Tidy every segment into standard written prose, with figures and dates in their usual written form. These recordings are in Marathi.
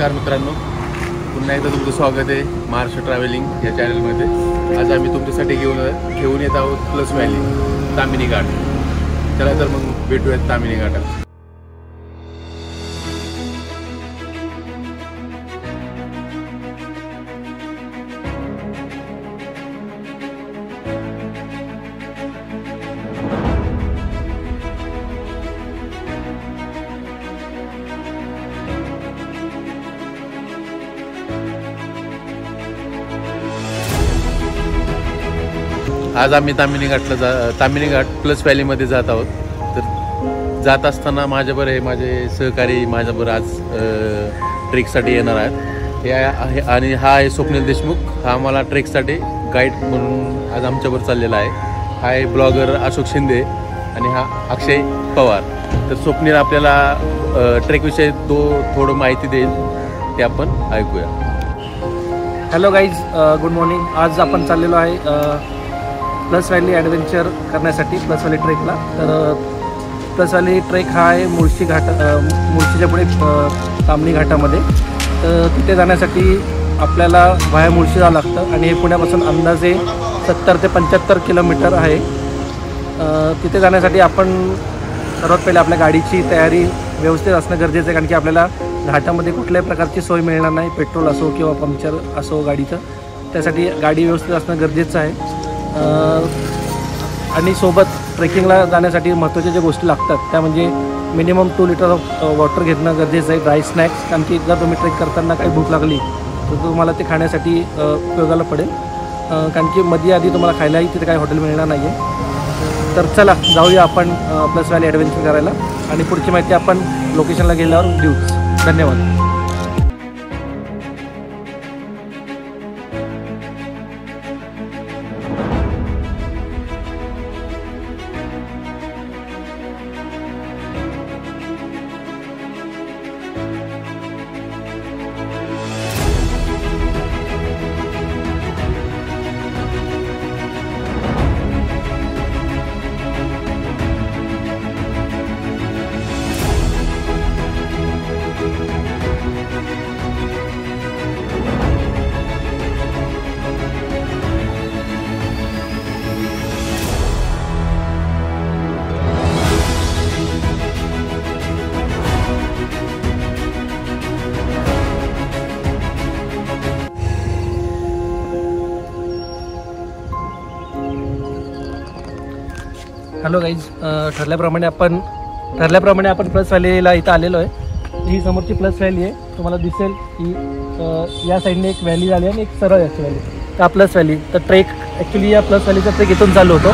नमस्कार मित्रांनो, पुन्हा एकदा तुमचं स्वागत आहे महाराष्ट्र ट्रॅव्हलिंग या चॅनलमध्ये। आज आम्ही तुमच्यासाठी घेऊन येत आहोत प्लस व्हॅली तामिनी घाट। चला तर मग भेटूयात तामिनी घाटात। आज आम्ही तामिनी घाट प्लस व्हॅलीमध्ये जात आहोत। तर जात असताना माझ्याबरोबर हे माझे सहकारी माझ्याबरोबर आज ट्रेकसाठी येणार आहेत। हे आहे आणि हा आहे स्वप्नील देशमुख। हा आम्हाला ट्रेकसाठी गाईड म्हणून आज आमच्याबरोबर चाललेला आहे। हा आहे ब्लॉगर अशोक शिंदे आणि हा अक्षय पवार। तर स्वप्नील आपल्याला ट्रेकविषयी थोडं माहिती देईल, ते आपण ऐकूया। Hello guys, good morning. आज आपण चाललेलो आहे प्लस व्हॅली ॲडव्हेंचर करण्यासाठी प्लस व्हॅली ट्रेकला। तर प्लस व्हॅली ट्रेक हा आहे मुळशीच्या पुढे तामिनी घाटामध्ये। तर तिथे जाण्यासाठी आपल्याला व्हाया मुळशी जावं लागतं आणि हे पुण्यापासून अंदाजे 70 ते 75 किलोमीटर आहे। तिथे जाण्यासाठी आपण सर्वात पहिले आपल्या गाडीची तयारी व्यवस्थित असणं गरजेचं आहे, कारण की आपल्याला घाटामध्ये कुठल्याही प्रकारची सोय मिळणार नाही, पेट्रोल असो किंवा पंक्चर असो गाडीचं। त्यासाठी गाडी व्यवस्थित असणं गरजेचं आहे। आणि सोबत ट्रेकिंगला जाण्यासाठी महत्त्वाच्या ज्या गोष्टी लागतात त्या म्हणजे मिनिमम 2 लिटर ऑफ वॉटर घेणं गरजेचं आहे। ड्राय स्नॅक्स, कारण की जर तुम्ही ट्रेक करताना काही भूक लागली तर तुम्हाला ते खाण्यासाठी उपयोगाला पडेल, कारण की मध्ये आधी तुम्हाला खायलाही तिथे काही हॉटेल मिळणार नाही आहे। तर चला जाऊया आपण प्लस व्हॅली ॲडव्हेंचर करायला आणि पुढची माहिती आपण लोकेशनला गेल्यावर देऊ। धन्यवाद। हॅलो गाईज, ठरल्याप्रमाणे आपण प्लस व्हॅलीला इथं आलेलो आहे। ही समोरची प्लस व्हॅली आहे, तुम्हाला दिसेल की या साईडने एक व्हॅली झाली आणि एक सरळ याची व्हॅली का प्लस व्हॅली। तर ट्रेक ॲक्च्युली या प्लस व्हॅलीचा ट्रेक इथून चालू होतो,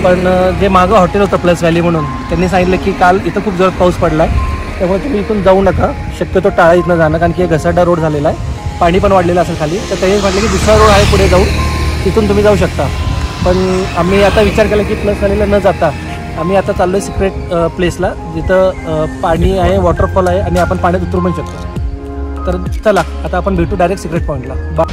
पण जे मागं हॉटेल होतं प्लस व्हॅली म्हणून त्यांनी सांगितलं की काल इथं खूप जोरात पाऊस पडला आहे, त्यामुळे तुम्ही इथून जाऊ नका, शक्यतो टाळा इथनं जाणं, कारण की हे घसरडा रोड झालेला आहे, पाणी पण वाढलेलं असेल खाली। तर त्यांनी म्हटलं की दुसरा रोड आहे पुढे जाऊन, तिथून तुम्ही जाऊ शकता। पण आम्ही आता विचार केला की प्लस व्हॅलीला न जाता आम्ही आता चाललो आहे सिक्रेट प्लेसला, जिथं पाणी आहे, वॉटरफॉल आहे आणि आपण पाण्यात उतरू पण शकतो। तर चला आता आपण भेटू डायरेक्ट सिक्रेट पॉईंटला।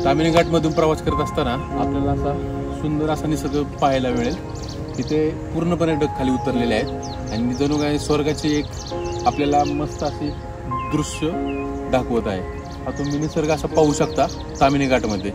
तामिनी घाटमधून प्रवास करत असताना आपल्याला असा सुंदर असा निसर्ग पाहायला मिळेल। तिथे पूर्णपणे ढग खाली उतरलेले आहेत आणि जणू काय स्वर्गाची एक आपल्याला मस्त अशी दृश्य दाखवत आहे। हा तुम्ही निसर्ग असा पाहू शकता तामिनी घाटमध्ये।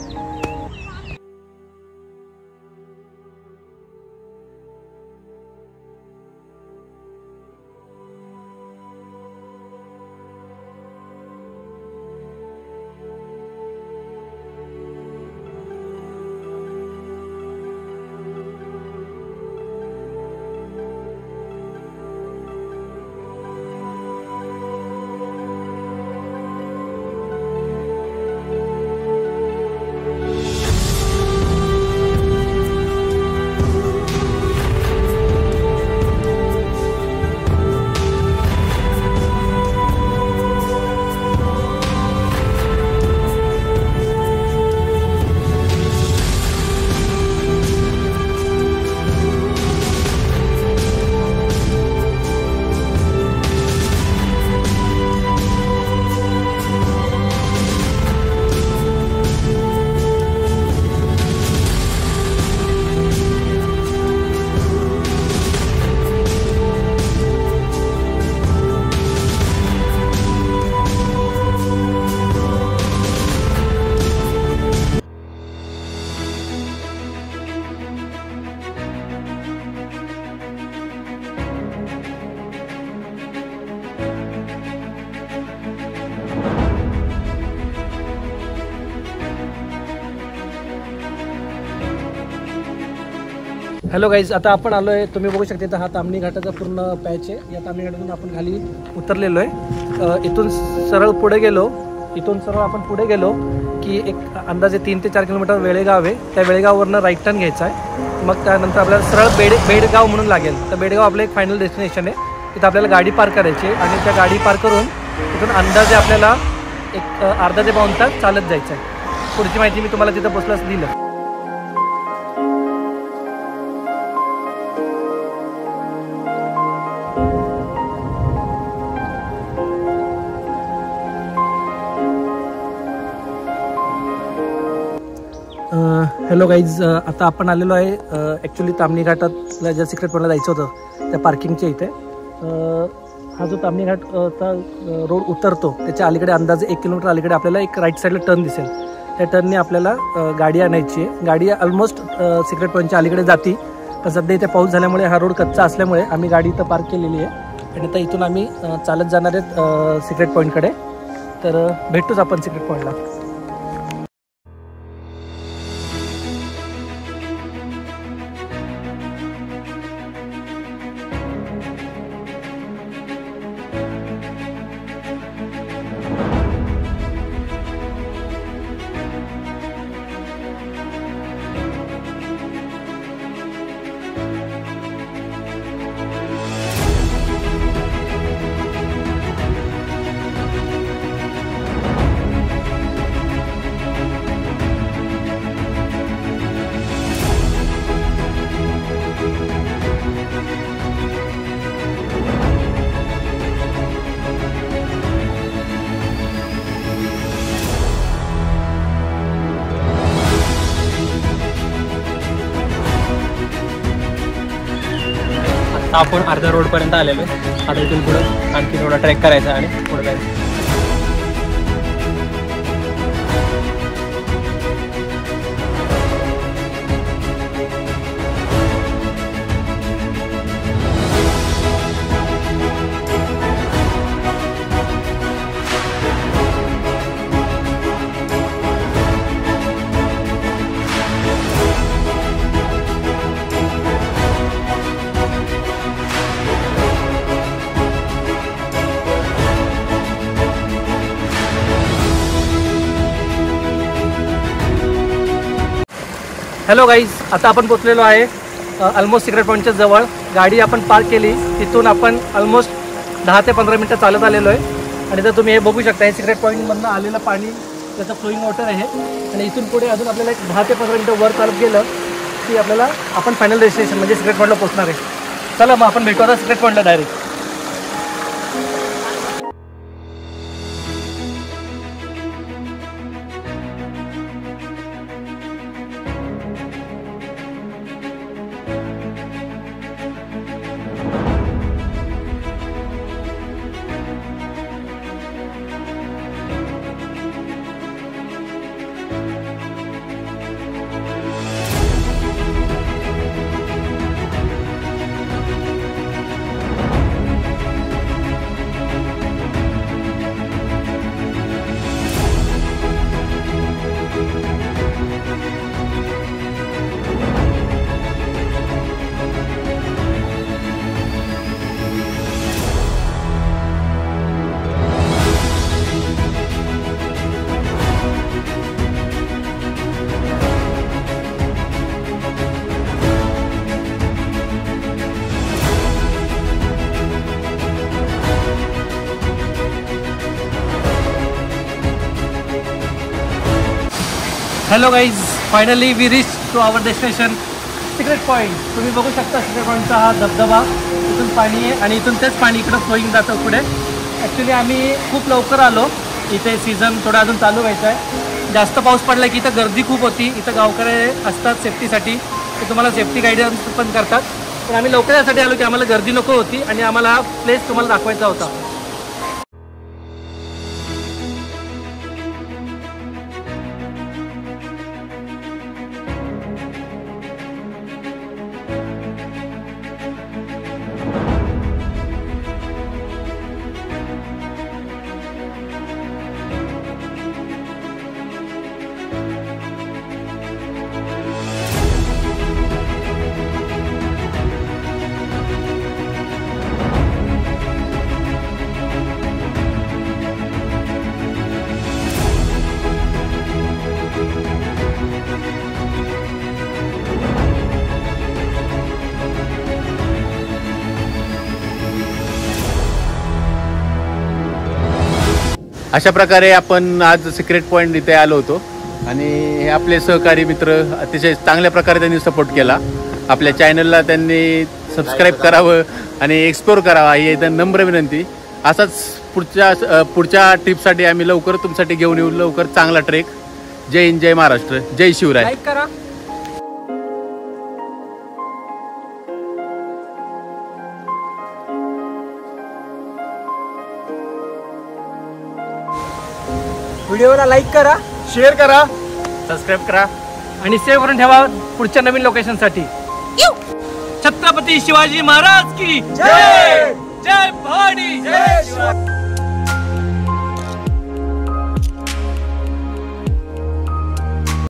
हॅलो गाईज, आता आपण आलो आहे, तुम्ही बघू शकता इथं हा ताम्हिणी घाटाचा पूर्ण पॅच आहे. या ताम्हिणी घाटातून आपण खाली उतरलेलो आहे. इथून सरळ पुढे गेलो, आपण पुढे गेलो की एक अंदाजे 3 ते 4 किलोमीटर वेळेगाव आहे. त्या वेळेगाववरनं राईट टर्न घ्यायचा आहे. मग त्यानंतर आपल्याला सरळ बेडगाव म्हणून लागेल. तर बेडगाव आपलं एक फायनल डेस्टिनेशन आहे. तिथं आपल्याला गाडी पार्क करायची आहे आणि त्या गाडी पार्क करून तिथून अंदाजे आपल्याला एक अर्धा ते पाऊण तास चालत जायचं आहे. पुढची माहिती मी तुम्हाला तिथं पोचल्यास दिलं. हॅलो गाईज, आता आपण आलेलो आहे ॲक्च्युली ताम्हिणी घाटातला ज्या सिक्रेट पॉईंटला जायचं होतं त्या पार्किंगच्या इथे. हा जो ताम्हिणी घाटचा रोड उतरतो त्याच्या अलीकडे अंदाजे 1 किलोमीटर अलीकडे आपल्याला एक राईट साईडला टर्न दिसेल. त्या टर्नने आपल्याला गाडी आणायची आहे. गाडी ऑलमोस्ट सिक्रेट पॉईंटच्या अलीकडे जाती, पण सध्या इथे पाऊस झाल्यामुळे हा रोड कच्चा असल्यामुळे आम्ही गाडी इथं पार्क केलेली आहे आणि आता इथून आम्ही चालत जाणार आहेत सिक्रेट पॉईंटकडे. तर भेटूच आपण सिक्रेट पॉईंटला. आपण अर्धा रोडपर्यंत आलेलो आहे. आता इथून पुढं आणखी थोडा ट्रेक करायचा आणि पुढे जायचं. हॅलो गाईज, आता आपण पोचलेलो आहे ऑलमोस्ट सिक्रेट पॉईंटच्या जवळ. गाडी आपण पार्क केली, तिथून आपण ऑलमोस्ट 10 ते 15 मिनटं चालत आलेलो आहे. आणि तर तुम्ही हे बघू शकता, हे सिक्रेट पॉईंटमधनं आलेलं पाणी त्याचं फ्लोईंग वॉटर आहे. आणि इथून पुढे अजून आपल्याला एक 10 ते 15 मिनटं वर चालत गेलं की आपल्याला आपण फायनल डेस्टिनेशन म्हणजे सिक्रेट पॉईंटला पोचणार आहे. चला मग आपण भेटू आता सिक्रेट पॉईंटला direct. Hello guys, finally we reach to our destination secret point. तुम्ही बघू शकता सिक्रेट पॉईंटचा हा धबधबा. इथून पाणी आहे आणि इथून तेच पाणी इकडं फ्लोईंग जातं पुढे. ॲक्च्युली आम्ही खूप लवकर आलो, इथे सीझन थोडा अजून चालू व्हायचा आहे. जास्त पाऊस पडला की इथं गर्दी खूप होती. इथं गावकरी असतात सेफ्टीसाठी, ते तुम्हाला सेफ्टी गायडन्स पण करतात. पण आम्ही लवकर यासाठी आलो की आम्हाला गर्दी नको होती आणि आम्हाला हा प्लेस तुम्हाला दाखवायचा होता. अशा प्रकारे आपण आज सिक्रेट पॉईंट इथे आलो होतो आणि हे आपले सहकारी मित्र अतिशय चांगल्या प्रकारे त्यांनी सपोर्ट केला. आपल्या चॅनलला त्यांनी सबस्क्राईब करावं आणि एक्सप्लोर करावा ही एकदम नम्र विनंती. असाच पुढच्या ट्रिपसाठी आम्ही लवकर तुमच्यासाठी घेऊन येऊ, लवकर चांगला ट्रेक. जय हिंद, जय महाराष्ट्र, जय शिवराय. लाईक करा. व्हिडिओला लाईक करा, शेअर करा, सबस्क्राईब करा आणि सेव्ह करून ठेवा पुढच्या नवीन लोकेशनसाठी. छत्रपती शिवाजी महाराज की जय. जय भवानी. जय शिवाजी.